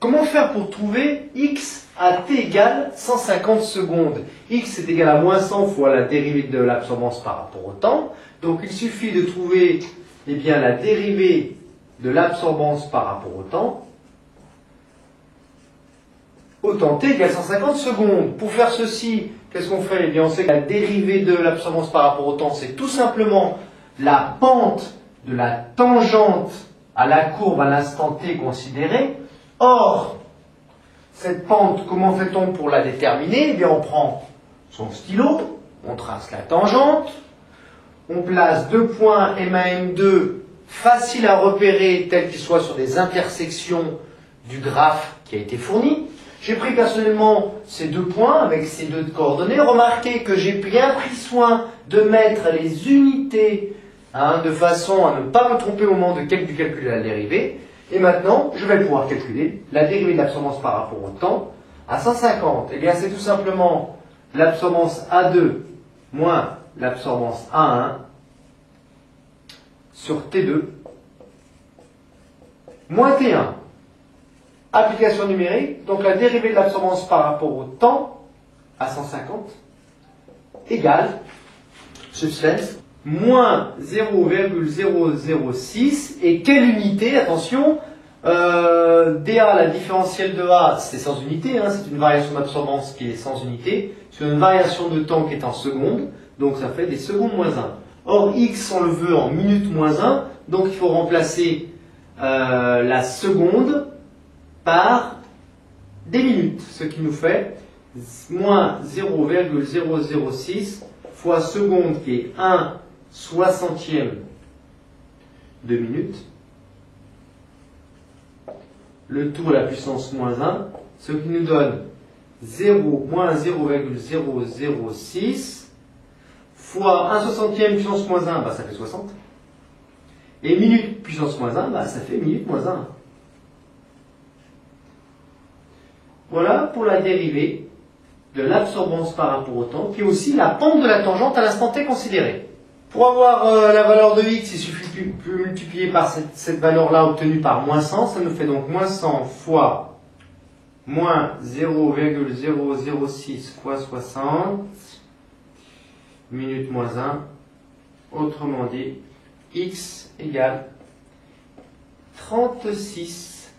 Comment faire pour trouver x à t égale 150 secondes? X est égal à moins 100 fois la dérivée de l'absorbance par rapport au temps. Donc il suffit de trouver la dérivée de l'absorbance par rapport au temps. Au temps t égale 150 secondes. Pour faire ceci, qu'est-ce qu'on fait? On sait que la dérivée de l'absorbance par rapport au temps, c'est tout simplement la pente de la tangente à la courbe à l'instant t considéré. Or, cette pente, comment fait-on pour la déterminer? On prend son stylo, on trace la tangente, on place deux points M1, M2, faciles à repérer, tels qu'ils soient sur des intersections du graphe qui a été fourni. J'ai pris personnellement ces deux points avec ces deux coordonnées. Remarquez que j'ai bien pris soin de mettre les unités de façon à ne pas me tromper au moment du calcul de la dérivée. Et maintenant, je vais pouvoir calculer la dérivée de l'absorbance par rapport au temps à 150. C'est tout simplement l'absorbance A2 moins l'absorbance A1 sur T2 moins T1. Application numérique, donc la dérivée de l'absorbance par rapport au temps à 150 égale, suspense, moins 0,006. Et quelle unité? Attention, dA, la différentielle de A, c'est sans unité, c'est une variation d'absorbance qui est sans unité, sur une variation de temps qui est en secondes, donc ça fait des secondes moins 1. Or, x, on le veut en minutes moins 1, donc il faut remplacer la seconde par des minutes, ce qui nous fait moins 0,006 fois seconde qui est 1 soixantième de minute, le tout à la puissance moins 1, ce qui nous donne moins 0,006 fois 1 soixantième puissance moins 1, ça fait 60. Et minute puissance moins 1, ça fait minute moins 1. Voilà pour la dérivée de l'absorbance par rapport au temps, qui est aussi la pente de la tangente à l'instant t considéré. Pour avoir la valeur de x, il suffit de multiplier par cette valeur-là obtenue par moins 100. Ça nous fait donc moins 100 fois moins 0,006 fois 60 minutes moins 1. Autrement dit, x égale 36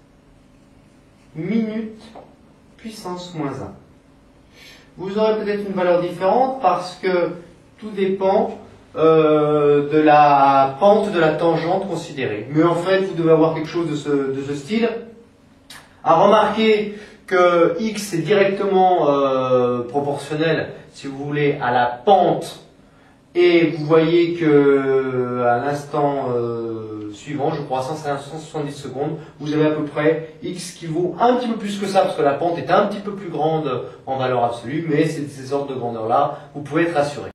minutes puissance moins 1. Vous aurez peut-être une valeur différente parce que tout dépend de la pente de la tangente considérée. Mais en fait, vous devez avoir quelque chose de ce style. À remarquer que x est directement proportionnel, si vous voulez, à la pente. Et vous voyez que à l'instant suivant, je crois 170 secondes, vous avez à peu près x qui vaut un petit peu plus que ça, parce que la pente est un petit peu plus grande en valeur absolue, mais c'est de ces ordres de grandeur-là, vous pouvez être assuré.